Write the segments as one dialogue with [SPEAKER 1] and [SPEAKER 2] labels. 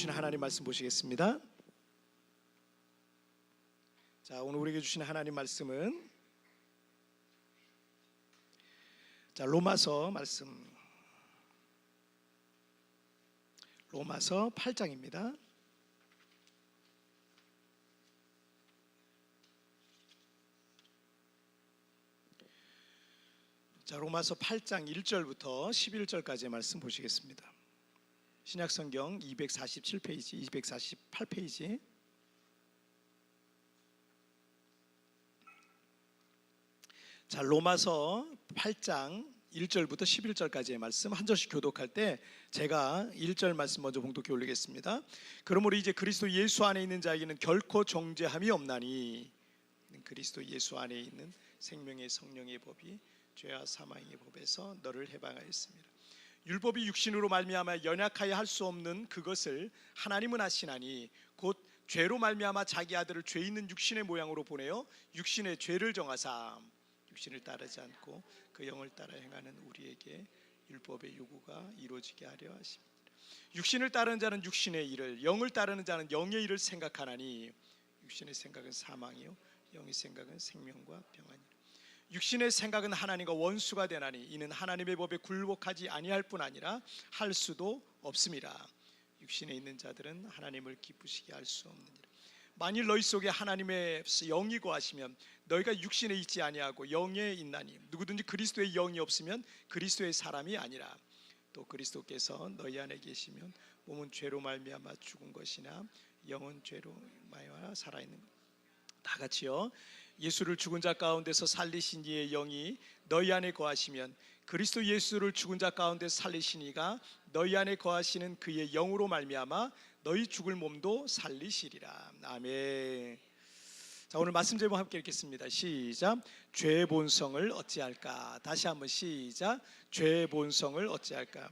[SPEAKER 1] 주신 하나님 말씀 보시겠습니다. 자, 오늘 우리에게 주신 하나님 말씀은 로마서 말씀, 로마서 8장입니다. 자, 로마서 8장 1절부터 11절까지의 말씀 보시겠습니다. 신약성경 247페이지, 248페이지. 자, 로마서 8장 1절부터 11절까지의 말씀 한 절씩 교독할 때 제가 1절 말씀 먼저 봉독해 올리겠습니다. 그러므로 이제 그리스도 예수 안에 있는 자에게는 결코 정죄함이 없나니 그리스도 예수 안에 있는 생명의 성령의 법이 죄와 사망의 법에서 너를 해방하였습니다. 율법이 육신으로 말미암아 연약하여 할 수 없는 그것을 하나님은 하시나니 곧 죄로 말미암아 자기 아들을 죄 있는 육신의 모양으로 보내어 육신의 죄를 정하사 육신을 따르지 않고 그 영을 따라 행하는 우리에게 율법의 요구가 이루어지게 하려 하십니다. 육신을 따르는 자는 육신의 일을, 영을 따르는 자는 영의 일을 생각하나니 육신의 생각은 사망이요 영의 생각은 생명과 평안이라. 육신의 생각은 하나님과 원수가 되나니 이는 하나님의 법에 굴복하지 아니할 뿐 아니라 할 수도 없음이라. 육신에 있는 자들은 하나님을 기쁘시게 할 수 없느니라. 만일 너희 속에 하나님의 영이 거하시면 너희가 육신에 있지 아니하고 영에 있나니 누구든지 그리스도의 영이 없으면 그리스도의 사람이 아니라. 또 그리스도께서 너희 안에 계시면 몸은 죄로 말미암아 죽은 것이나 영은 죄로 말미암아 살아있는 것. 다 같이요. 예수를 죽은 자 가운데서 살리신 이의 영이 너희 안에 거하시면 그리스도 예수를 죽은 자 가운데서 살리신 이가 너희 안에 거하시는 그의 영으로 말미암아 너희 죽을 몸도 살리시리라. 아멘. 자, 오늘 말씀 제목 함께 읽겠습니다. 시작. 죄의 본성을 어찌할까. 다시 한번 시작. 죄의 본성을 어찌할까.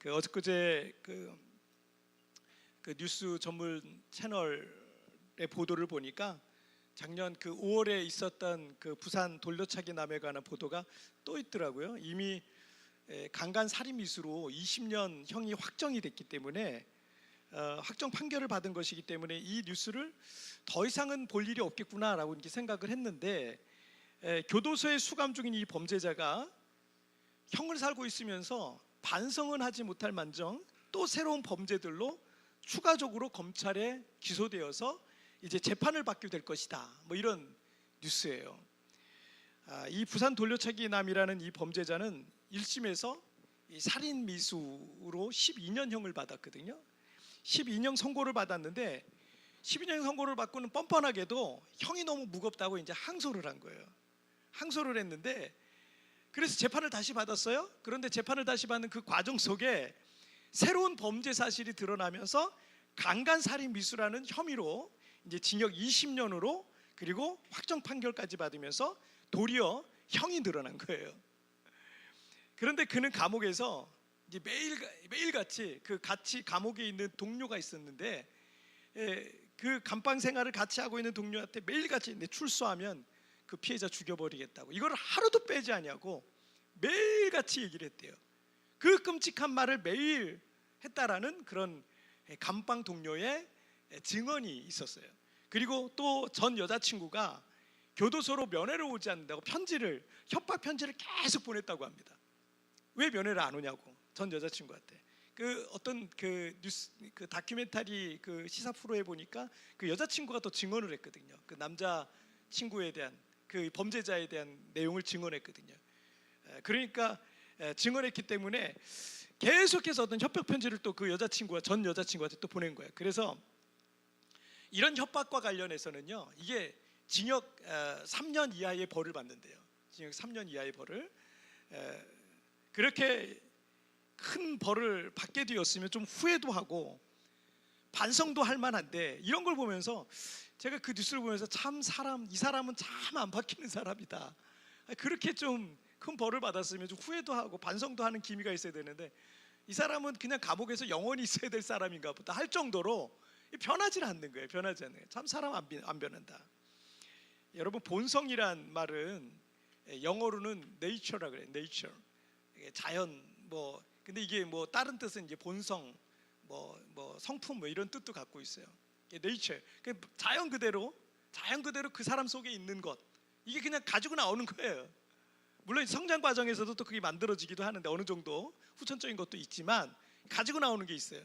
[SPEAKER 1] 어저께 그 뉴스 전문 채널의 보도를 보니까 작년 5월에 있었던 부산 돌려차기 남에 관한 보도가 또 있더라고요. 이미 강간 살인 미수로 20년 형이 확정이 됐기 때문에 확정 판결을 받은 것이기 때문에 이 뉴스를 더 이상은 볼 일이 없겠구나라고 이렇게 생각을 했는데, 교도소에 수감 중인 이 범죄자가 형을 살고 있으면서 반성은 하지 못할 만정 또 새로운 범죄들로 추가적으로 검찰에 기소되어서 이제 재판을 받게 될 것이다, 뭐 이런 뉴스예요. 이 부산 돌려차기 남이라는 이 범죄자는 1심에서 살인 미수로 12년형을 받았거든요. 12년 선고를 받았는데 12년 선고를 받고는 뻔뻔하게도 형이 너무 무겁다고 이제 항소를 한 거예요. 항소를 했는데 그래서 재판을 다시 받았어요. 그런데 재판을 다시 받는 그 과정 속에 새로운 범죄 사실이 드러나면서 강간 살인 미수라는 혐의로 이제 징역 20년으로 그리고 확정 판결까지 받으면서 도리어 형이 늘어난 거예요. 그런데 그는 감옥에서 이제 매일같이 같이 감옥에 있는 동료가 있었는데, 그 감방 생활을 같이 하고 있는 동료한테 매일같이 출소하면 그 피해자 죽여버리겠다고 이걸 하루도 빼지 않냐고 매일같이 얘기를 했대요. 그 끔찍한 말을 매일 했다라는 그런 감방 동료의 증언이 있었어요. 그리고 또 전 여자친구가 교도소로 면회를 오지 않는다고 협박 편지를 계속 보냈다고 합니다. 왜 면회를 안 오냐고 전 여자친구한테. 어떤 뉴스 다큐멘터리 시사 프로에 보니까 그 여자친구가 또 증언을 했거든요. 그 남자 친구에 대한 그 범죄자에 대한 내용을 증언했거든요. 그러니까 증언했기 때문에 계속해서 어떤 협박 편지를 또 그 전 여자친구한테 또 보낸 거예요. 그래서 이런 협박과 관련해서는요, 이게 징역 3년 이하의 벌을 받는데요. 징역 3년 이하의 벌을. 그렇게 큰 벌을 받게 되었으면 좀 후회도 하고 반성도 할 만한데, 이런 걸 보면서 제가 그 뉴스를 보면서 이 사람은 참 안 바뀌는 사람이다. 그렇게 좀 큰 벌을 받았으면 좀 후회도 하고 반성도 하는 기미가 있어야 되는데, 이 사람은 그냥 감옥에서 영원히 있어야 될 사람인가 보다 할 정도로 변하지 않는 거예요. 변하지 않는 거예요. 참 사람 안 변한다. 여러분, 본성이란 말은 영어로는 nature라고 그래요. nature. 자연 근데 이게 다른 뜻은 이제 본성 뭐 성품 뭐 이런 뜻도 갖고 있어요. 네이처, 자연 그대로 그 사람 속에 있는 것, 이게 그냥 가지고 나오는 거예요. 물론 성장 과정에서도 또 그게 만들어지기도 하는데 어느 정도 후천적인 것도 있지만 가지고 나오는 게 있어요.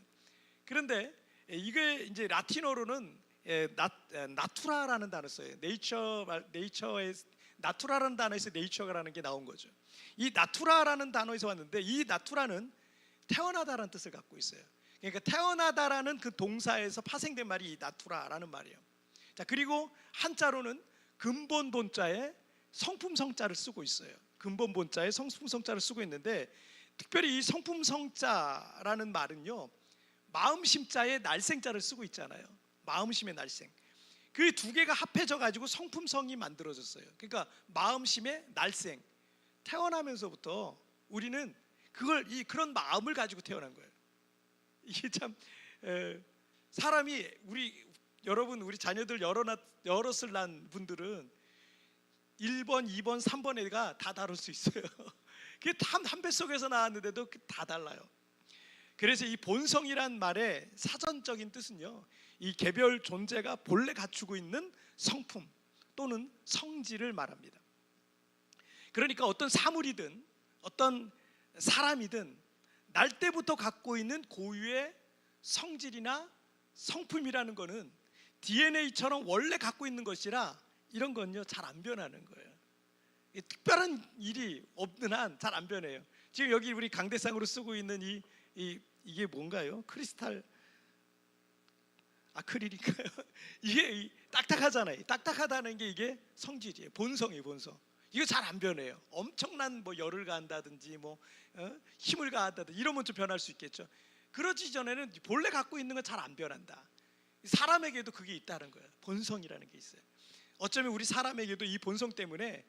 [SPEAKER 1] 그런데 이게 이제 라틴어로는 나투라라는 단어 써요. 네이처의 나투라라는 단어에서 네이처라는 게 나온 거죠. 이 나투라라는 단어에서 왔는데, 이 나투라는 태어나다라는 뜻을 갖고 있어요. 그러니까 태어나다라는 그 동사에서 파생된 말이 이 나투라라는 말이에요. 자, 그리고 한자로는 근본 본자에 성품 성자를 쓰고 있어요. 근본 본자에 성품 성자를 쓰고 있는데, 특별히 이 성품 성자라는 말은요, 마음심자에 날생자를 쓰고 있잖아요. 마음심의 날생, 그 두 개가 합해져 가지고 성품성이 만들어졌어요. 그러니까 마음심의 날생, 태어나면서부터 우리는 그런 마음을 가지고 태어난 거예요. 이게 참 사람이 여러분 우리 자녀들 여럿을 낳은 분들은 1번, 2번, 3번 애가 다 다를 수 있어요. 그게 한 뱃속에서 나왔는데도 다 달라요. 그래서 이 본성이란 말의 사전적인 뜻은요, 이 개별 존재가 본래 갖추고 있는 성품 또는 성질을 말합니다. 그러니까 어떤 사물이든 어떤 사람이든 날 때부터 갖고 있는 고유의 성질이나 성품이라는 거는 DNA처럼 원래 갖고 있는 것이라, 이런 건요 잘 안 변하는 거예요. 특별한 일이 없는 한 잘 안 변해요. 지금 여기 우리 강대상으로 쓰고 있는 이게 뭔가요? 크리스탈 아크릴인가요? 이게 딱딱하잖아요. 딱딱하다는 게 이게 성질이에요. 본성이에요, 본성. 이거 잘 안 변해요. 엄청난 열을 가한다든지 힘을 가한다든지 이러면 좀 변할 수 있겠죠. 그러지 전에는 본래 갖고 있는 건 잘 안 변한다. 사람에게도 그게 있다는 거예요. 본성이라는 게 있어요. 어쩌면 우리 사람에게도 이 본성 때문에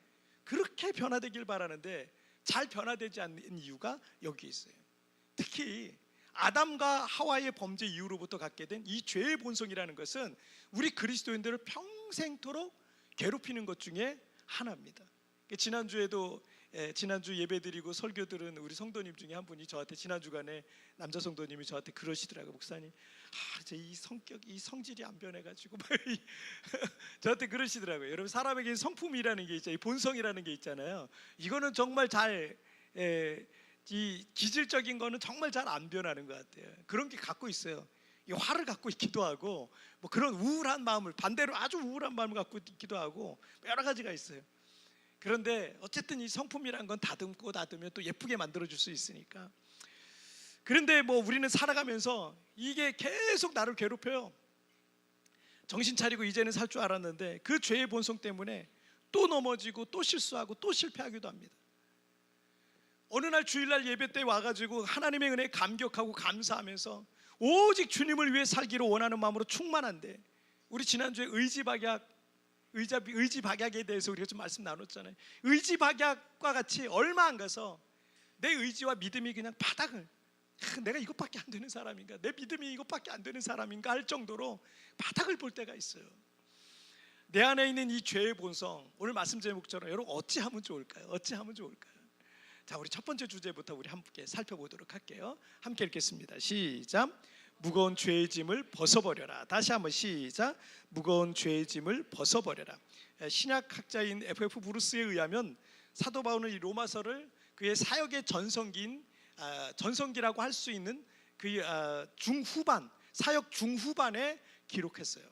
[SPEAKER 1] 그렇게 변화되길 바라는데 잘 변화되지 않는 이유가 여기 있어요. 특히 아담과 하와의 범죄 이후로부터 갖게 된 이 죄의 본성이라는 것은 우리 그리스도인들을 평생토록 괴롭히는 것 중에 하나입니다. 지난주 예배드리고 설교 들은 우리 성도님 중에 한 분이 저한테, 지난 주간에 남자 성도님이 저한테 그러시더라고요. 목사님, 제 이 성격, 이 성질이 안 변해가지고 저한테 그러시더라고요. 여러분, 사람에게 성품이라는 게 있잖아요. 본성이라는 게 있잖아요. 이거는 정말 이 기질적인 거는 정말 잘 안 변하는 것 같아요. 그런 게 갖고 있어요. 이 화를 갖고 있기도 하고, 그런 우울한 마음을, 반대로 아주 우울한 마음을 갖고 있기도 하고, 여러 가지가 있어요. 그런데 어쨌든 이 성품이란 건 다듬으면 또 예쁘게 만들어줄 수 있으니까. 그런데 우리는 살아가면서 이게 계속 나를 괴롭혀요. 정신 차리고 이제는 살 줄 알았는데 그 죄의 본성 때문에 또 넘어지고 또 실수하고 또 실패하기도 합니다. 어느 날 주일날 예배 때 와가지고 하나님의 은혜에 감격하고 감사하면서 오직 주님을 위해 살기로 원하는 마음으로 충만한데, 우리 지난주에 의지박약에 대해서 우리가 좀 말씀 나눴잖아요. 의지박약과 같이 얼마 안 가서 내 의지와 믿음이 그냥 바닥을, 내가 이것밖에 안 되는 사람인가, 내 믿음이 이것밖에 안 되는 사람인가 할 정도로 바닥을 볼 때가 있어요. 내 안에 있는 이 죄의 본성, 오늘 말씀 제목처럼 여러분 어찌하면 좋을까요? 어찌하면 좋을까요? 자, 우리 첫 번째 주제부터 우리 함께 살펴보도록 할게요. 함께 읽겠습니다. 시작. 무거운 죄의 짐을 벗어버려라. 다시 한번 시작. 무거운 죄의 짐을 벗어버려라. 신약학자인 F.F. 브루스에 의하면 사도 바울은 이 로마서를 그의 사역의 전성기라고 할 수 있는 그 사역 중후반에 기록했어요.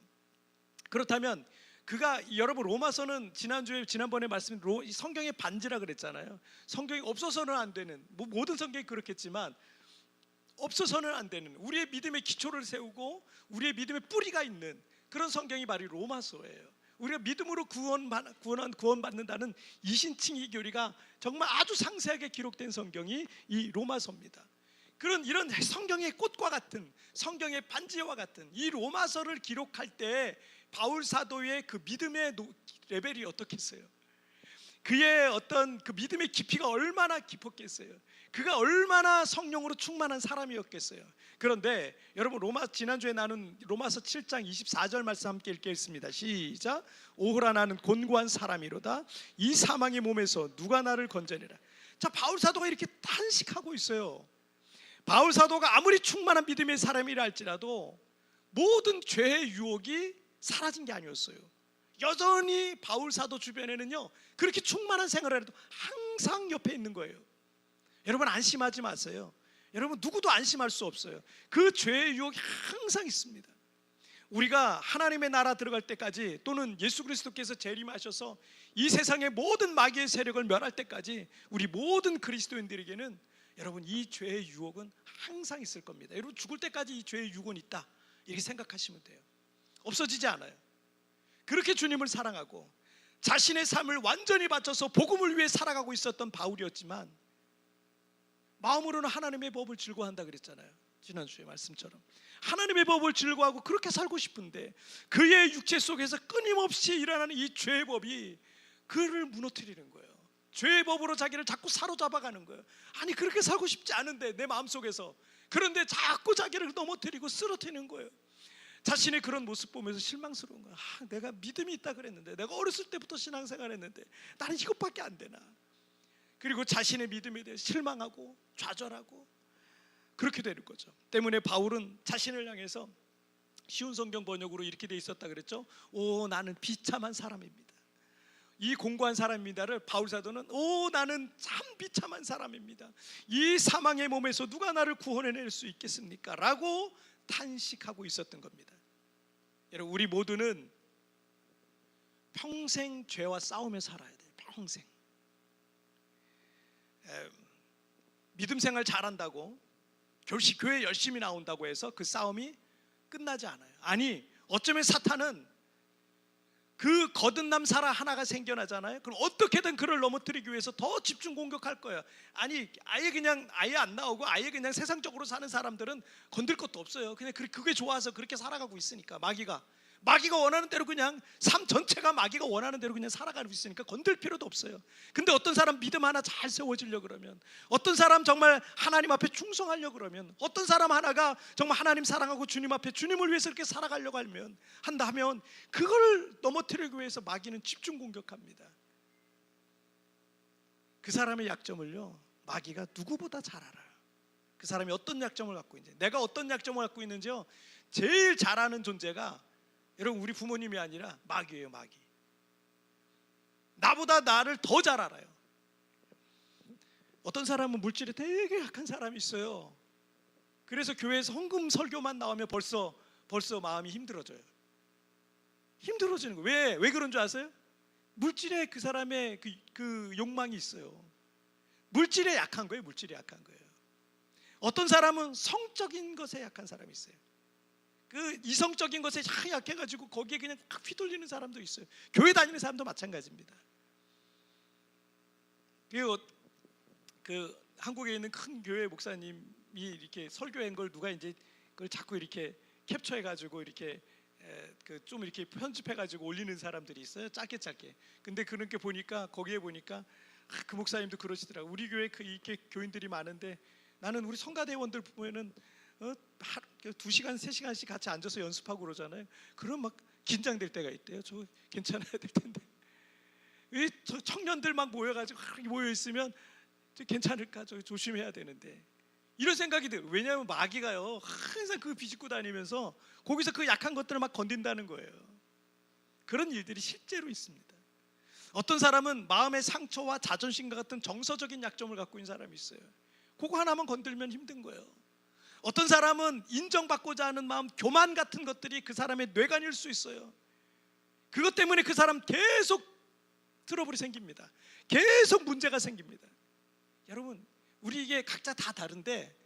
[SPEAKER 1] 그렇다면 그가, 여러분, 로마서는 지난번에 말씀, 성경의 반지라 그랬잖아요. 성경이 없어서는 안 되는, 모든 성경이 그렇겠지만 없어서는 안 되는, 우리의 믿음의 기초를 세우고 우리의 믿음의 뿌리가 있는 그런 성경이 바로 로마서예요. 우리가 믿음으로 구원받는다는 이신칭의 교리가 정말 아주 상세하게 기록된 성경이 이 로마서입니다. 이런 성경의 꽃과 같은, 성경의 반지와 같은 이 로마서를 기록할 때 바울 사도의 그 믿음의 레벨이 어떻겠어요? 그의 어떤 그 믿음의 깊이가 얼마나 깊었겠어요? 그가 얼마나 성령으로 충만한 사람이었겠어요? 그런데 여러분, 지난주에 나눈 로마서 7장 24절 말씀 함께 읽겠습니다. 시작. 오호라, 나는 곤고한 사람이로다. 이 사망의 몸에서 누가 나를 건져내라. 자, 바울 사도가 이렇게 탄식하고 있어요. 바울 사도가 아무리 충만한 믿음의 사람이라 할지라도 모든 죄의 유혹이 사라진 게 아니었어요. 여전히 바울 사도 주변에는요, 그렇게 충만한 생활을 해도 항상 옆에 있는 거예요. 여러분 안심하지 마세요. 여러분 누구도 안심할 수 없어요. 그 죄의 유혹이 항상 있습니다. 우리가 하나님의 나라 들어갈 때까지, 또는 예수 그리스도께서 재림하셔서 이 세상의 모든 마귀의 세력을 멸할 때까지 우리 모든 그리스도인들에게는 여러분 이 죄의 유혹은 항상 있을 겁니다. 여러분 죽을 때까지 이 죄의 유혹은 있다, 이렇게 생각하시면 돼요. 없어지지 않아요. 그렇게 주님을 사랑하고 자신의 삶을 완전히 바쳐서 복음을 위해 살아가고 있었던 바울이었지만 마음으로는 하나님의 법을 즐거워한다 그랬잖아요. 지난주에 말씀처럼 하나님의 법을 즐거워하고 그렇게 살고 싶은데 그의 육체 속에서 끊임없이 일어나는 이 죄의 법이 그를 무너뜨리는 거예요. 죄의 법으로 자기를 자꾸 사로잡아가는 거예요. 아니 그렇게 살고 싶지 않은데 내 마음속에서, 그런데 자꾸 자기를 넘어뜨리고 쓰러뜨리는 거예요. 자신의 그런 모습 보면서 실망스러운 거예요. 내가 믿음이 있다 그랬는데, 내가 어렸을 때부터 신앙생활 했는데 나는 이것밖에 안 되나. 그리고 자신의 믿음에 대해 실망하고 좌절하고 그렇게 되는 거죠. 때문에 바울은 자신을 향해서 쉬운 성경 번역으로 이렇게 돼 있었다 그랬죠. 오 나는 비참한 사람입니다. 이 공고한 사람입니다를 바울 사도는 오 나는 참 비참한 사람입니다. 이 사망의 몸에서 누가 나를 구원해낼 수 있겠습니까? 라고 탄식하고 있었던 겁니다. 여러분 우리 모두는 평생 죄와 싸우며 살아야 돼요. 평생. 믿음 생활 잘한다고, 교회 열심히 나온다고 해서 그 싸움이 끝나지 않아요. 아니 어쩌면 사탄은 그 거듭남 사람 하나가 생겨나잖아요. 그럼 어떻게든 그를 넘어뜨리기 위해서 더 집중 공격할 거예요. 아니 아예 안 나오고 아예 그냥 세상적으로 사는 사람들은 건들 것도 없어요. 그냥 그게 좋아서 그렇게 살아가고 있으니까 마귀가 원하는 대로, 그냥 삶 전체가 마귀가 원하는 대로 그냥 살아가고 있으니까 건들 필요도 없어요. 근데 어떤 사람 믿음 하나 잘 세워지려고 그러면, 어떤 사람 정말 하나님 앞에 충성하려고 그러면, 어떤 사람 하나가 정말 하나님 사랑하고 주님 앞에 주님을 위해서 이렇게 살아가려고 한다면 그걸 넘어뜨리기 위해서 마귀는 집중 공격합니다. 그 사람의 약점을요 마귀가 누구보다 잘 알아요. 그 사람이 어떤 약점을 갖고 있는지, 내가 어떤 약점을 갖고 있는지요 제일 잘 아는 존재가 여러분 우리 부모님이 아니라 마귀예요. 마귀. 나보다 나를 더 잘 알아요. 어떤 사람은 물질이 되게 약한 사람이 있어요. 그래서 교회에서 헌금 설교만 나오면 벌써 마음이 힘들어져요. 힘들어지는 거예요. 왜 그런 줄 아세요? 물질에 그 사람의 그 욕망이 있어요. 물질에 약한 거예요. 물질에 약한 거예요. 어떤 사람은 성적인 것에 약한 사람이 있어요. 그 이성적인 것에 약해가지고 거기에 그냥 휘둘리는 사람도 있어요. 교회 다니는 사람도 마찬가지입니다. 그 한국에 있는 큰 교회 목사님이 이렇게 설교한 걸 누가 이제 그걸 자꾸 이렇게 캡처해가지고 이렇게 좀 이렇게 편집해가지고 올리는 사람들이 있어요. 짧게. 근데 그렇게 보니까 거기에 보니까 그 목사님도 그러시더라고. 우리 교회 이렇게 교인들이 많은데 나는 우리 성가대원들 보면은 2시간, 3시간씩 같이 앉아서 연습하고 그러잖아요. 그럼 막 긴장될 때가 있대요. 저 괜찮아야 될 텐데. 왜 청년들 막 모여가지고 모여있으면 괜찮을까? 저 조심해야 되는데. 이런 생각이 들어요. 왜냐하면 마귀가요 항상 그 비집고 다니면서 거기서 그 약한 것들을 막 건든다는 거예요. 그런 일들이 실제로 있습니다. 어떤 사람은 마음의 상처와 자존심과 같은 정서적인 약점을 갖고 있는 사람이 있어요. 그거 하나만 건들면 힘든 거예요. 어떤 사람은 인정받고자 하는 마음, 교만 같은 것들이 그 사람의 뇌관일 수 있어요. 그것 때문에 그 사람 계속 트러블이 생깁니다. 계속 문제가 생깁니다. 여러분 우리 이게 각자 다 다른데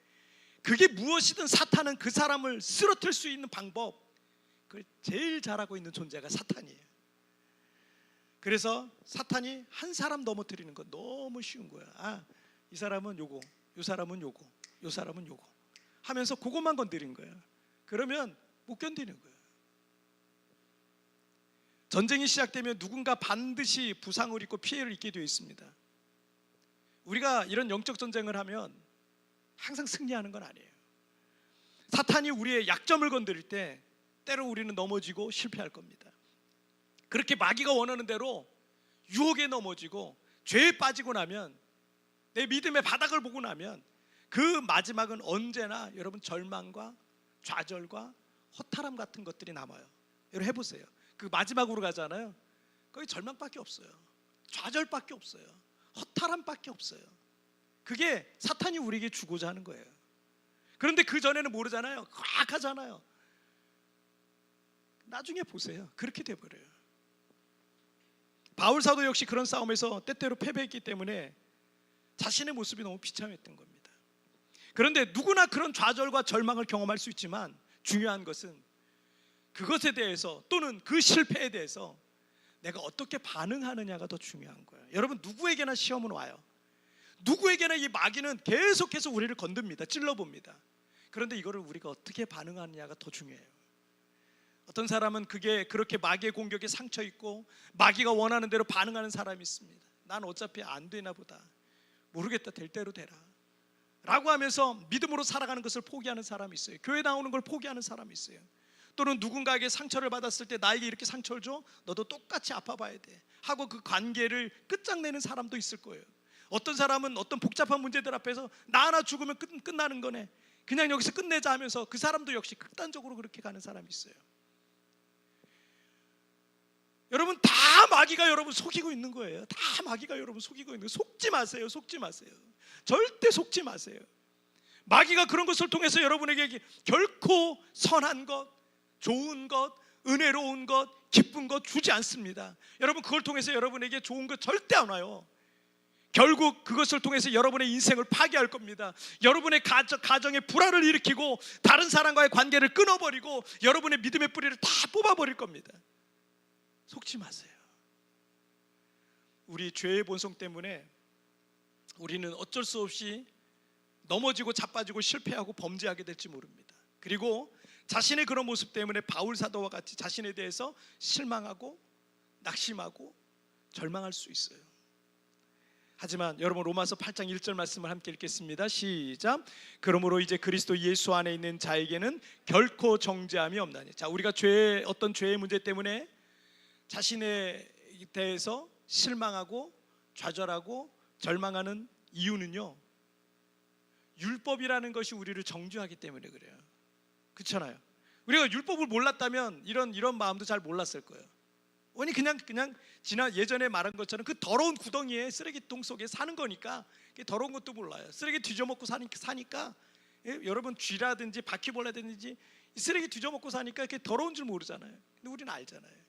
[SPEAKER 1] 그게 무엇이든 사탄은 그 사람을 쓰러뜨릴 수 있는 방법, 그걸 제일 잘하고 있는 존재가 사탄이에요. 그래서 사탄이 한 사람 넘어뜨리는 건 너무 쉬운 거야. 이 사람은 요거, 요 사람은 요거, 요 사람은 요거 하면서 그것만 건드린 거예요. 그러면 못 견디는 거예요. 전쟁이 시작되면 누군가 반드시 부상을 입고 피해를 입게 되어 있습니다. 우리가 이런 영적 전쟁을 하면 항상 승리하는 건 아니에요. 사탄이 우리의 약점을 건드릴 때 때로 우리는 넘어지고 실패할 겁니다. 그렇게 마귀가 원하는 대로 유혹에 넘어지고 죄에 빠지고 나면, 내 믿음의 바닥을 보고 나면 그 마지막은 언제나 여러분 절망과 좌절과 허탈함 같은 것들이 남아요. 여러분 해보세요. 그 마지막으로 가잖아요. 거기 절망밖에 없어요. 좌절밖에 없어요. 허탈함밖에 없어요. 그게 사탄이 우리에게 주고자 하는 거예요. 그런데 그 전에는 모르잖아요. 과학하잖아요. 나중에 보세요. 그렇게 돼버려요. 바울 사도 역시 그런 싸움에서 때때로 패배했기 때문에 자신의 모습이 너무 비참했던 겁니다. 그런데 누구나 그런 좌절과 절망을 경험할 수 있지만 중요한 것은 그것에 대해서 또는 그 실패에 대해서 내가 어떻게 반응하느냐가 더 중요한 거예요. 여러분 누구에게나 시험은 와요. 누구에게나 이 마귀는 계속해서 우리를 건듭니다. 찔러봅니다. 그런데 이거를 우리가 어떻게 반응하느냐가 더 중요해요. 어떤 사람은 그게 그렇게 마귀의 공격에 상처 있고 마귀가 원하는 대로 반응하는 사람이 있습니다. 난 어차피 안 되나 보다, 모르겠다, 될 대로 되라 라고 하면서 믿음으로 살아가는 것을 포기하는 사람이 있어요. 교회 나오는 걸 포기하는 사람이 있어요. 또는 누군가에게 상처를 받았을 때 나에게 이렇게 상처를 줘? 너도 똑같이 아파봐야 돼 하고 그 관계를 끝장내는 사람도 있을 거예요. 어떤 사람은 어떤 복잡한 문제들 앞에서 나 하나 죽으면 끝나는 거네, 그냥 여기서 끝내자 하면서 그 사람도 역시 극단적으로 그렇게 가는 사람이 있어요. 여러분 다 마귀가 여러분 속이고 있는 거예요. 다 마귀가 여러분 속이고 있는 거예요. 속지 마세요. 속지 마세요. 절대 속지 마세요. 마귀가 그런 것을 통해서 여러분에게 결코 선한 것, 좋은 것, 은혜로운 것, 기쁜 것 주지 않습니다. 여러분 그걸 통해서 여러분에게 좋은 것 절대 안 와요. 결국 그것을 통해서 여러분의 인생을 파괴할 겁니다. 여러분의 가정에 불화를 일으키고 다른 사람과의 관계를 끊어버리고 여러분의 믿음의 뿌리를 다 뽑아버릴 겁니다. 속지 마세요. 우리 죄의 본성 때문에 우리는 어쩔 수 없이 넘어지고 자빠지고 실패하고 범죄하게 될지 모릅니다. 그리고 자신의 그런 모습 때문에 바울 사도와 같이 자신에 대해서 실망하고 낙심하고 절망할 수 있어요. 하지만 여러분 로마서 8장 1절 말씀을 함께 읽겠습니다. 시작. 그러므로 이제 그리스도 예수 안에 있는 자에게는 결코 정죄함이 없나니. 자, 우리가 어떤 죄의 문제 때문에 자신에 대해서 실망하고 좌절하고 절망하는 이유는요, 율법이라는 것이 우리를 정죄하기 때문에 그래요. 그렇잖아요. 우리가 율법을 몰랐다면 이런 마음도 잘 몰랐을 거예요. 아니 그냥 예전에 말한 것처럼 그 더러운 구덩이에 쓰레기통 속에 사는 거니까 더러운 것도 몰라요. 쓰레기 뒤져먹고 사니까 여러분 쥐라든지 바퀴벌레든지 쓰레기 뒤져먹고 사니까 그게 더러운 줄 모르잖아요. 근데 우리는 알잖아요.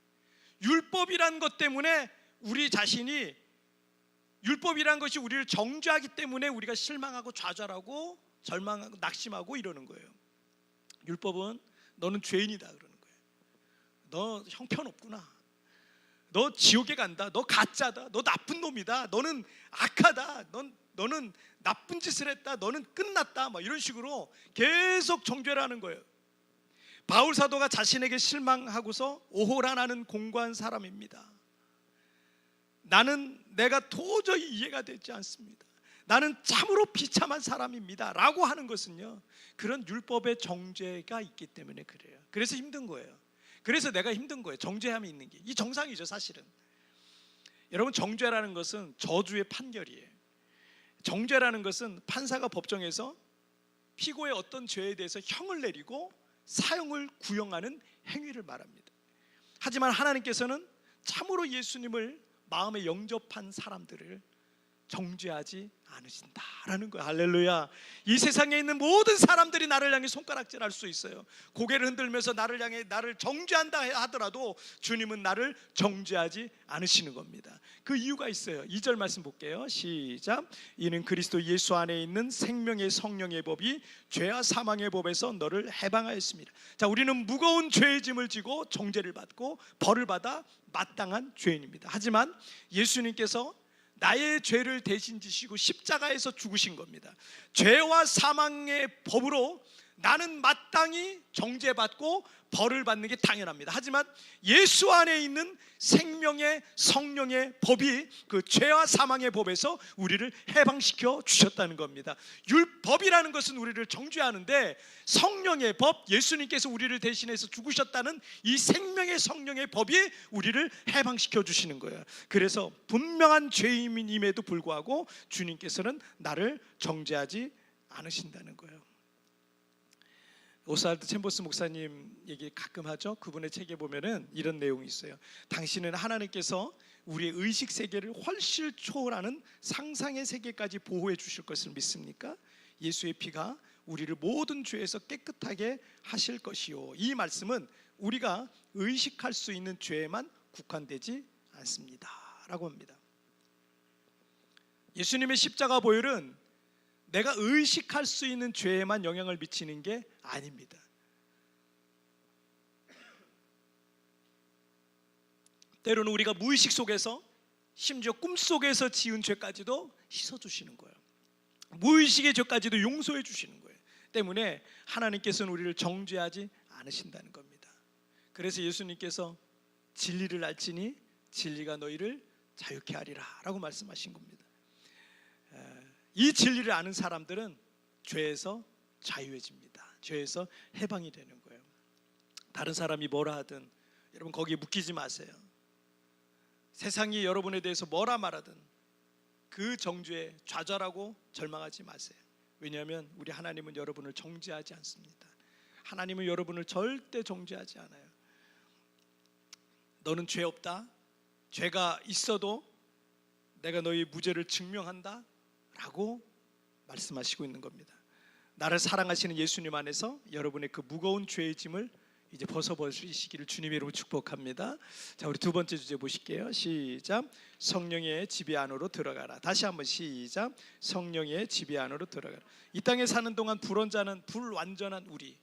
[SPEAKER 1] 율법이란 것 때문에 우리 자신이, 율법이란 것이 우리를 정죄하기 때문에 우리가 실망하고 좌절하고 절망하고 낙심하고 이러는 거예요. 율법은 너는 죄인이다 그러는 거예요. 너 형편없구나, 너 지옥에 간다, 너 가짜다, 너 나쁜 놈이다, 너는 악하다, 너는 나쁜 짓을 했다, 너는 끝났다, 막 이런 식으로 계속 정죄를 하는 거예요. 바울 사도가 자신에게 실망하고서 오호라 나는 공고한 사람입니다. 나는 내가 도저히 이해가 되지 않습니다. 나는 참으로 비참한 사람입니다 라고 하는 것은요, 그런 율법의 정죄가 있기 때문에 그래요. 그래서 힘든 거예요. 그래서 내가 힘든 거예요. 정죄함이 있는 게. 이 정상이죠 사실은. 여러분 정죄라는 것은 저주의 판결이에요. 정죄라는 것은 판사가 법정에서 피고의 어떤 죄에 대해서 형을 내리고 사형을 구형하는 행위를 말합니다. 하지만 하나님께서는 참으로 예수님을 마음에 영접한 사람들을 정죄하지 않으신다라는 거예요. 할렐루야. 이 세상에 있는 모든 사람들이 나를 향해 손가락질할 수 있어요. 고개를 흔들면서 나를 향해 나를 정죄한다 하더라도 주님은 나를 정죄하지 않으시는 겁니다. 그 이유가 있어요. 2절 말씀 볼게요. 시작. 이는 그리스도 예수 안에 있는 생명의 성령의 법이 죄와 사망의 법에서 너를 해방하였습니다. 자, 우리는 무거운 죄의 짐을 지고 정죄를 받고 벌을 받아 마땅한 죄인입니다. 하지만 예수님께서 나의 죄를 대신 지시고 십자가에서 죽으신 겁니다. 죄와 사망의 법으로 나는 마땅히 정죄받고 벌을 받는 게 당연합니다. 하지만 예수 안에 있는 생명의 성령의 법이 그 죄와 사망의 법에서 우리를 해방시켜 주셨다는 겁니다. 율법이라는 것은 우리를 정죄하는데 성령의 법, 예수님께서 우리를 대신해서 죽으셨다는 이 생명의 성령의 법이 우리를 해방시켜 주시는 거예요. 그래서 분명한 죄인임에도 불구하고 주님께서는 나를 정죄하지 않으신다는 거예요. 오스왈드 챔버스 목사님 얘기 가끔 하죠. 그분의 책에 보면은 이런 내용이 있어요. 당신은 하나님께서 우리의 의식 세계를 훨씬 초월하는 상상의 세계까지 보호해 주실 것을 믿습니까? 예수의 피가 우리를 모든 죄에서 깨끗하게 하실 것이요. 이 말씀은 우리가 의식할 수 있는 죄에만 국한되지 않습니다 라고 합니다. 예수님의 십자가 보혈은 내가 의식할 수 있는 죄에만 영향을 미치는 게 아닙니다. 때로는 우리가 무의식 속에서, 심지어 꿈속에서 지은 죄까지도 씻어주시는 거예요. 무의식의 죄까지도 용서해 주시는 거예요. 때문에 하나님께서는 우리를 정죄하지 않으신다는 겁니다. 그래서 예수님께서 진리를 알지니 진리가 너희를 자유케 하리라 라고 말씀하신 겁니다. 이 진리를 아는 사람들은 죄에서 자유해집니다. 죄에서 해방이 되는 거예요. 다른 사람이 뭐라 하든 여러분 거기에 묶이지 마세요. 세상이 여러분에 대해서 뭐라 말하든 그 정죄에 좌절하고 절망하지 마세요. 왜냐하면 우리 하나님은 여러분을 정죄하지 않습니다. 하나님은 여러분을 절대 정죄하지 않아요. 너는 죄 없다, 죄가 있어도 내가 너희 무죄를 증명한다 라고 말씀하시고 있는 겁니다. 나를 사랑하시는 예수님 안에서 여러분의 그 무거운 죄의 짐을 이제 벗어버리시기를 주님의 이름으로 축복합니다. 자, 우리 두 번째 주제 보실게요. 시작. 성령의 지배 안으로 들어가라. 다시 한번 시작. 성령의 지배 안으로 들어가라. 이 땅에 사는 동안 불완전한 우리,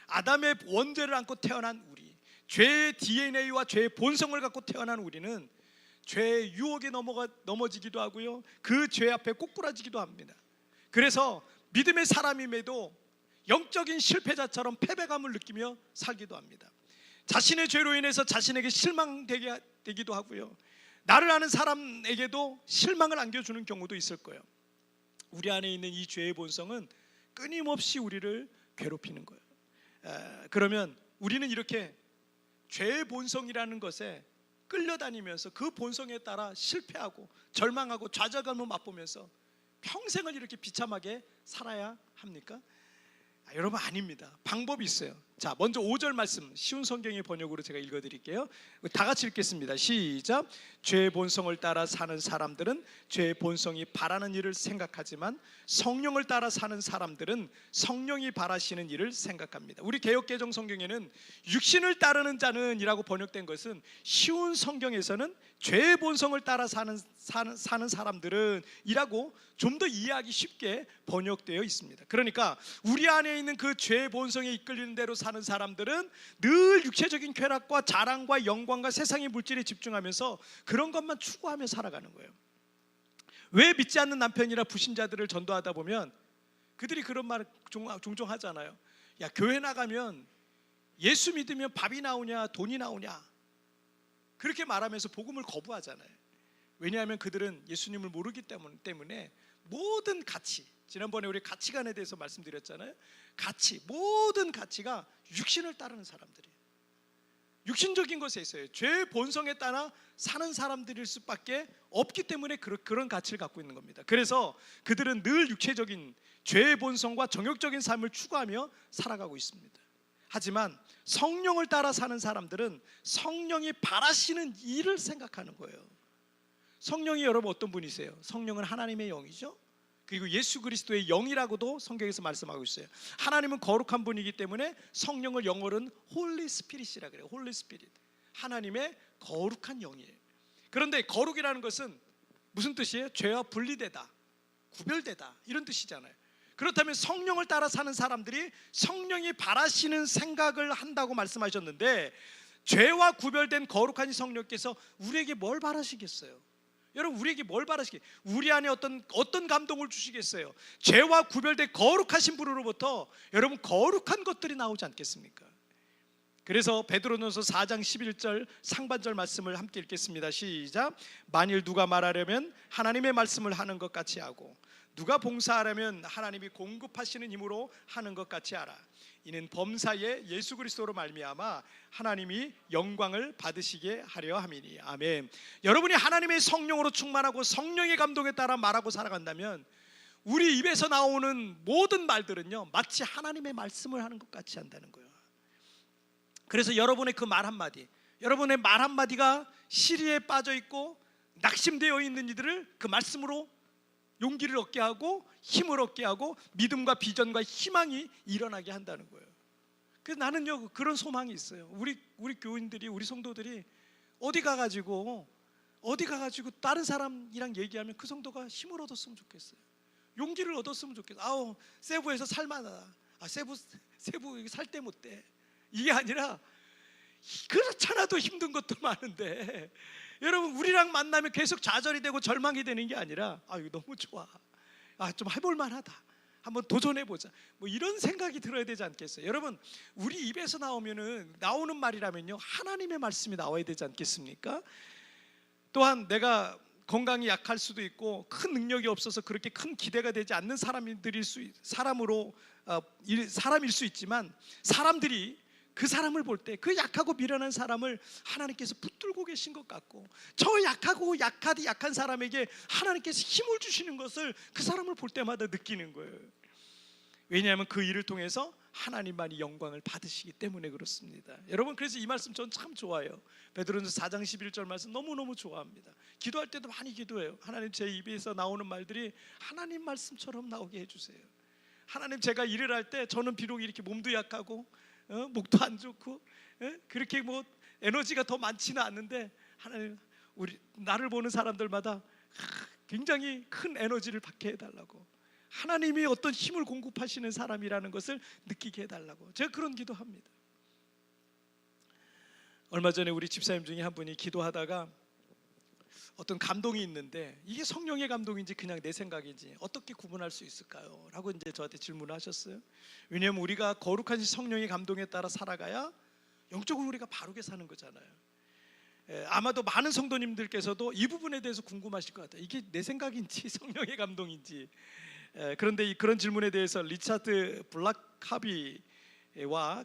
[SPEAKER 1] 아담의 원죄를 안고 태어난 우리, 죄의 DNA와 죄의 본성을 갖고 태어난 우리는 죄의 유혹에 넘어지기도 하고요, 그 죄 앞에 꼬꾸라지기도 합니다. 그래서 믿음의 사람임에도 영적인 실패자처럼 패배감을 느끼며 살기도 합니다. 자신의 죄로 인해서 자신에게 실망되기도 하고요, 나를 아는 사람에게도 실망을 안겨주는 경우도 있을 거예요. 우리 안에 있는 이 죄의 본성은 끊임없이 우리를 괴롭히는 거예요. 그러면 우리는 이렇게 죄의 본성이라는 것에 끌려다니면서 그 본성에 따라 실패하고 절망하고 좌절감을 맛보면서 평생을 이렇게 비참하게 살아야 합니까? 여러분 아닙니다. 방법이 있어요. 자, 먼저 5절 말씀 쉬운 성경의 번역으로 제가 읽어드릴게요. 다 같이 읽겠습니다. 시작. 죄의 본성을 따라 사는 사람들은 죄의 본성이 바라는 일을 생각하지만 성령을 따라 사는 사람들은 성령이 바라시는 일을 생각합니다. 우리 개역개정 성경에는 육신을 따르는 자는 이라고 번역된 것은, 쉬운 성경에서는 죄의 본성을 따라 사는 사람들은 이라고 좀 더 이해하기 쉽게 번역되어 있습니다. 그러니까 우리 안에 있는 그 죄의 본성에 이끌리는 대로 사는 사람들은 늘 육체적인 쾌락과 자랑과 영광과 세상의 물질에 집중하면서 그런 것만 추구하며 살아가는 거예요. 왜 믿지 않는 남편이라 불신자들을 전도하다 보면 그들이 그런 말을 종종 하잖아요. 야, 교회 나가면 예수 믿으면 밥이 나오냐 돈이 나오냐, 그렇게 말하면서 복음을 거부하잖아요. 왜냐하면 그들은 예수님을 모르기 때문에 모든 가치, 지난번에 우리 가치관에 대해서 말씀드렸잖아요. 모든 가치가 육신을 따르는 사람들이에요. 육신적인 것에 있어요. 죄의 본성에 따라 사는 사람들일 수밖에 없기 때문에 그런 가치를 갖고 있는 겁니다. 그래서 그들은 늘 육체적인 죄의 본성과 정욕적인 삶을 추구하며 살아가고 있습니다. 하지만 성령을 따라 사는 사람들은 성령이 바라시는 일을 생각하는 거예요. 성령이 여러분 어떤 분이세요? 성령은 하나님의 영이죠. 그리고 예수 그리스도의 영이라고도 성경에서 말씀하고 있어요. 하나님은 거룩한 분이기 때문에 성령을 영어로는 홀리 스피릿이라 그래요. 홀리 스피릿, 하나님의 거룩한 영이에요. 그런데 거룩이라는 것은 무슨 뜻이에요? 죄와 분리되다, 구별되다, 이런 뜻이잖아요. 그렇다면 성령을 따라 사는 사람들이 성령이 바라시는 생각을 한다고 말씀하셨는데, 죄와 구별된 거룩한 성령께서 우리에게 뭘 바라시겠어요? 여러분, 우리에게 뭘 바라시겠어요? 우리 안에 어떤 감동을 주시겠어요? 죄와 구별된 거룩하신 분으로부터 여러분 거룩한 것들이 나오지 않겠습니까? 그래서 베드로전서 4장 11절 상반절 말씀을 함께 읽겠습니다. 시작. 만일 누가 말하려면 하나님의 말씀을 하는 것 같이 하고, 누가 봉사하려면 하나님이 공급하시는 힘으로 하는 것 같이 하라. 이는 범사에 예수 그리스도로 말미암아 하나님이 영광을 받으시게 하려 함이니. 아멘. 여러분이 하나님의 성령으로 충만하고 성령의 감동에 따라 말하고 살아간다면 우리 입에서 나오는 모든 말들은요, 마치 하나님의 말씀을 하는 것 같이 한다는 거예요. 그래서 여러분의 그 말 한마디, 여러분의 말 한마디가 시리에 빠져 있고 낙심되어 있는 이들을 그 말씀으로 용기를 얻게 하고 힘을 얻게 하고 믿음과 비전과 희망이 일어나게 한다는 거예요. 그래서 나는요, 그런 소망이 있어요. 우리 교인들이, 우리 성도들이 어디 가가지고 다른 사람이랑 얘기하면 그 성도가 힘을 얻었으면 좋겠어요. 용기를 얻었으면 좋겠어요. 아우, 세부에서 살만하다. 세부 살 때 못 돼. 이게 아니라 그렇잖아도 힘든 것도 많은데, 여러분, 우리랑 만나면 계속 좌절이 되고 절망이 되는 게 아니라 이거 너무 좋아, 좀 해볼 만하다, 한번 도전해보자, 뭐 이런 생각이 들어야 되지 않겠어요? 여러분, 우리 입에서 나오는 말이라면요, 하나님의 말씀이 나와야 되지 않겠습니까? 또한 내가 건강이 약할 수도 있고 큰 능력이 없어서 그렇게 큰 기대가 되지 않는 사람일 수 있지만, 사람들이 그 사람을 볼 때 그 약하고 미련한 사람을 하나님께서 붙들고 계신 것 같고, 저 약한 사람에게 하나님께서 힘을 주시는 것을 그 사람을 볼 때마다 느끼는 거예요. 왜냐하면 그 일을 통해서 하나님만이 영광을 받으시기 때문에 그렇습니다. 여러분, 그래서 이 말씀 전 참 좋아요. 베드로전서 4장 11절 말씀 너무너무 좋아합니다. 기도할 때도 많이 기도해요. 하나님, 제 입에서 나오는 말들이 하나님 말씀처럼 나오게 해주세요. 하나님, 제가 일을 할 때 저는 비록 이렇게 몸도 약하고 목도 안 좋고 그렇게 뭐 에너지가 더 많지는 않는데, 하나님, 나를 보는 사람들마다 굉장히 큰 에너지를 받게 해달라고, 하나님이 어떤 힘을 공급하시는 사람이라는 것을 느끼게 해달라고 제가 그런 기도합니다. 얼마 전에 우리 집사님 중에 한 분이 기도하다가 어떤 감동이 있는데, 이게 성령의 감동인지 그냥 내 생각인지 어떻게 구분할 수 있을까요? 라고 이제 저한테 질문을 하셨어요. 왜냐하면 우리가 거룩한 성령의 감동에 따라 살아가야 영적으로 우리가 바르게 사는 거잖아요. 아마도 많은 성도님들께서도 이 부분에 대해서 궁금하실 것 같아요. 이게 내 생각인지 성령의 감동인지. 그런데 그런 질문에 대해서 리차드 블락하비와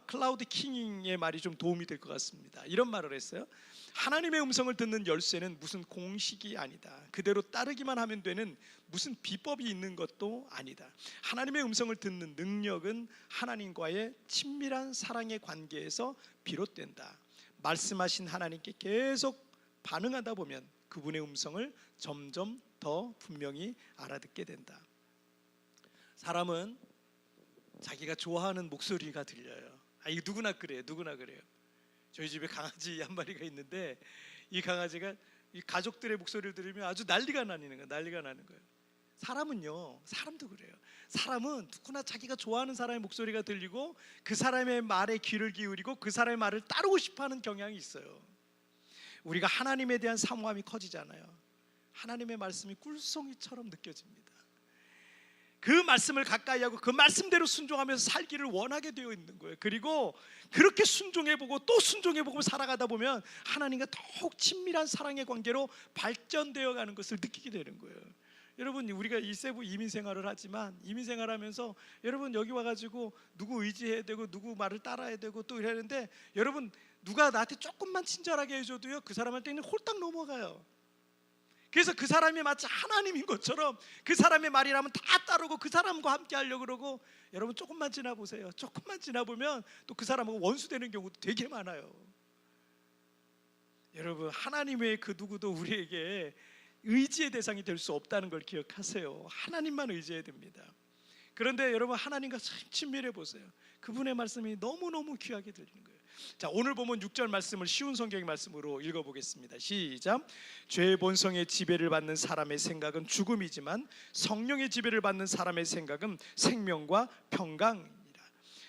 [SPEAKER 1] 클라우드 킹의 말이 좀 도움이 될 것 같습니다. 이런 말을 했어요. 하나님의 음성을 듣는 열쇠는 무슨 공식이 아니다. 그대로 따르기만 하면 되는 무슨 비법이 있는 것도 아니다. 하나님의 음성을 듣는 능력은 하나님과의 친밀한 사랑의 관계에서 비롯된다. 말씀하신 하나님께 계속 반응하다 보면 그분의 음성을 점점 더 분명히 알아듣게 된다. 사람은 자기가 좋아하는 목소리가 들려요. 이거 누구나 그래요. 저희 집에 강아지 한 마리가 있는데, 이 강아지가 이 가족들의 목소리를 들으면 아주 난리가 나는 거예요. 사람도 그래요. 사람은 누구나 자기가 좋아하는 사람의 목소리가 들리고 그 사람의 말에 귀를 기울이고 그 사람의 말을 따르고 싶어하는 경향이 있어요. 우리가 하나님에 대한 사모함이 커지잖아요. 하나님의 말씀이 꿀송이처럼 느껴집니다. 그 말씀을 가까이 하고 그 말씀대로 순종하면서 살기를 원하게 되어 있는 거예요. 그리고 그렇게 순종해보고 또 순종해보고 살아가다 보면 하나님과 더욱 친밀한 사랑의 관계로 발전되어 가는 것을 느끼게 되는 거예요. 여러분, 우리가 이 세부 이민생활을 하지만, 이민생활하면서 여러분 여기 와가지고 누구 의지해야 되고 누구 말을 따라야 되고 또 이러는데, 여러분, 누가 나한테 조금만 친절하게 해줘도요, 그 사람한테는 홀딱 넘어가요. 그래서 그 사람이 마치 하나님인 것처럼 그 사람의 말이라면 다 따르고 그 사람과 함께 하려고 그러고, 여러분 조금만 지나보세요. 조금만 지나보면 또 그 사람하고 원수되는 경우도 되게 많아요. 여러분, 하나님 외에 그 누구도 우리에게 의지의 대상이 될 수 없다는 걸 기억하세요. 하나님만 의지해야 됩니다. 그런데 여러분, 하나님과 참 친밀해 보세요. 그분의 말씀이 너무너무 귀하게 들리는 거예요. 자, 오늘 보면 6절 말씀을 쉬운 성경 말씀으로 읽어보겠습니다. 시작. 죄의 본성의 지배를 받는 사람의 생각은 죽음이지만 성령의 지배를 받는 사람의 생각은 생명과 평강이라.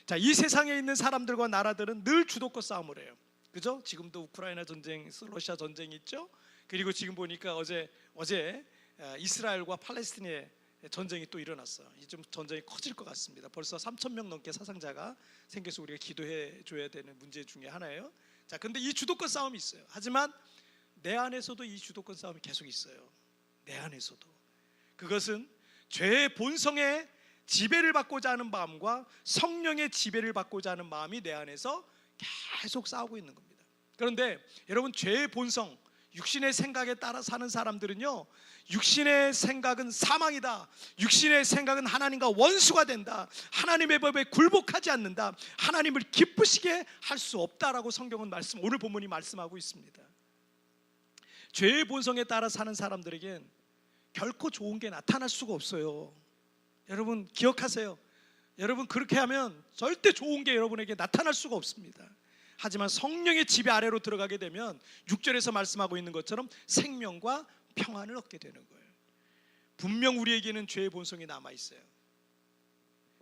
[SPEAKER 1] 자, 이 세상에 있는 사람들과 나라들은 늘 주도권 싸움을 해요. 그죠? 지금도 우크라이나 전쟁, 러시아 전쟁이 있죠. 그리고 지금 보니까 어제 이스라엘과 팔레스틴의 전쟁이 또 일어났어요. 좀 전쟁이 커질 것 같습니다. 벌써 3,000명 넘게 사상자가 생겨서 우리가 기도해 줘야 되는 문제 중에 하나예요. 자, 근데 이 주도권 싸움이 있어요. 하지만 내 안에서도 이 주도권 싸움이 계속 있어요. 내 안에서도. 그것은 죄의 본성의 지배를 받고자 하는 마음과 성령의 지배를 받고자 하는 마음이 내 안에서 계속 싸우고 있는 겁니다. 그런데 여러분, 죄의 본성, 육신의 생각에 따라 사는 사람들은요, 육신의 생각은 사망이다, 육신의 생각은 하나님과 원수가 된다, 하나님의 법에 굴복하지 않는다, 하나님을 기쁘시게 할 수 없다라고 성경은 오늘 본문이 말씀하고 있습니다. 죄의 본성에 따라 사는 사람들에겐 결코 좋은 게 나타날 수가 없어요. 여러분 기억하세요. 여러분 그렇게 하면 절대 좋은 게 여러분에게 나타날 수가 없습니다. 하지만 성령의 지배 아래로 들어가게 되면 6절에서 말씀하고 있는 것처럼 생명과 평안을 얻게 되는 거예요. 분명 우리에게는 죄의 본성이 남아 있어요.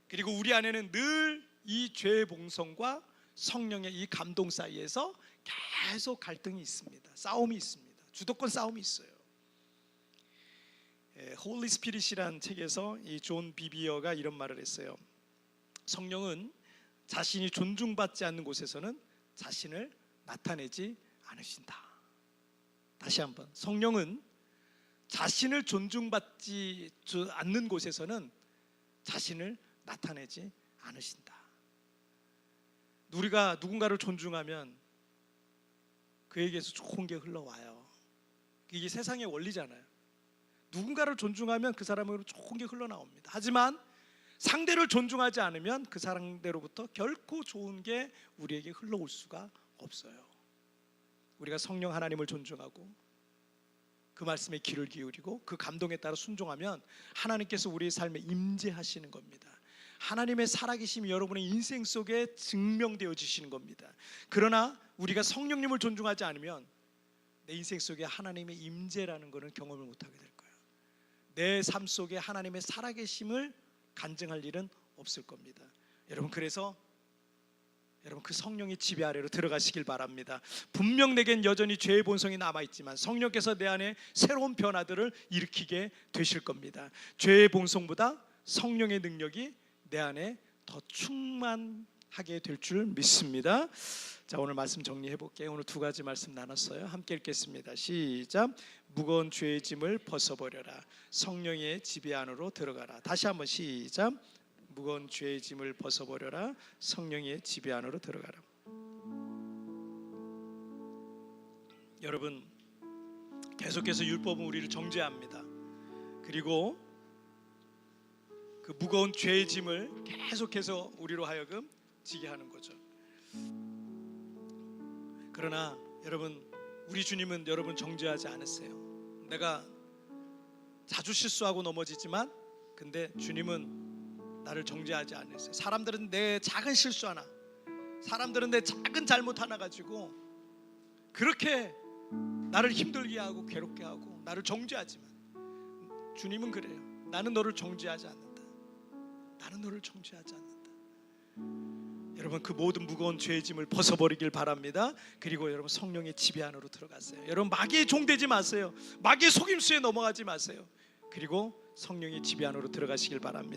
[SPEAKER 1] 그리고 우리 안에는 늘 이 죄의 본성과 성령의 이 감동 사이에서 계속 갈등이 있습니다. 싸움이 있습니다. 주도권 싸움이 있어요. 홀리 스피릿이라는 책에서 이 존 비비어가 이런 말을 했어요. 성령은 자신이 존중받지 않는 곳에서는 자신을 나타내지 않으신다. 다시 한번, 성령은 자신을 존중받지 않는 곳에서는 자신을 나타내지 않으신다. 우리가 누군가를 존중하면 그에게서 좋은 게 흘러와요. 이게 세상의 원리잖아요. 누군가를 존중하면 그 사람으로 좋은 게 흘러나옵니다. 하지만 상대를 존중하지 않으면 그 상대로부터 결코 좋은 게 우리에게 흘러올 수가 없어요. 우리가 성령 하나님을 존중하고 그 말씀에 귀를 기울이고 그 감동에 따라 순종하면 하나님께서 우리의 삶에 임재하시는 겁니다. 하나님의 살아계심이 여러분의 인생 속에 증명되어지시는 겁니다. 그러나 우리가 성령님을 존중하지 않으면 내 인생 속에 하나님의 임재라는 것을 경험을 못하게 될 거예요. 내 삶 속에 하나님의 살아계심을 간증할 일은 없을 겁니다. 여러분 그래서 여러분 그 성령의 지배 아래로 들어가시길 바랍니다. 분명 내겐 여전히 죄의 본성이 남아있지만 성령께서 내 안에 새로운 변화들을 일으키게 되실 겁니다. 죄의 본성보다 성령의 능력이 내 안에 더 충만하게 될 줄 믿습니다. 자, 오늘 말씀 정리해 볼게요. 오늘 두 가지 말씀 나눴어요. 함께 읽겠습니다. 시작. 무거운 죄의 짐을 벗어버려라. 성령의 지배 안으로 들어가라. 다시 한번 시작. 무거운 죄의 짐을 벗어버려라. 성령의 지배 안으로 들어가라. 여러분 계속해서 율법은 우리를 정죄합니다. 그리고 그 무거운 죄의 짐을 계속해서 우리로 하여금 지게 하는 거죠. 그러나 여러분 우리 주님은 여러분 정죄하지 않으세요. 내가 자주 실수하고 넘어지지만 근데 주님은 나를 정죄하지 않으세요. 사람들은 내 작은 실수 하나, 사람들은 내 작은 잘못 하나 가지고 그렇게 나를 힘들게 하고 괴롭게 하고 나를 정죄하지만 주님은 그래요. 나는 너를 정죄하지 않는다. 나는 너를 정죄하지 않는다. 여러분 그 모든 무거운 죄의 짐을 벗어버리길 바랍니다. 그리고 여러분 성령의 지배 안으로 들어가세요. 여러분 마귀의 종 되지 마세요. 마귀의 속임수에 넘어가지 마세요. 그리고 성령의 지배 안으로 들어가시길 바랍니다.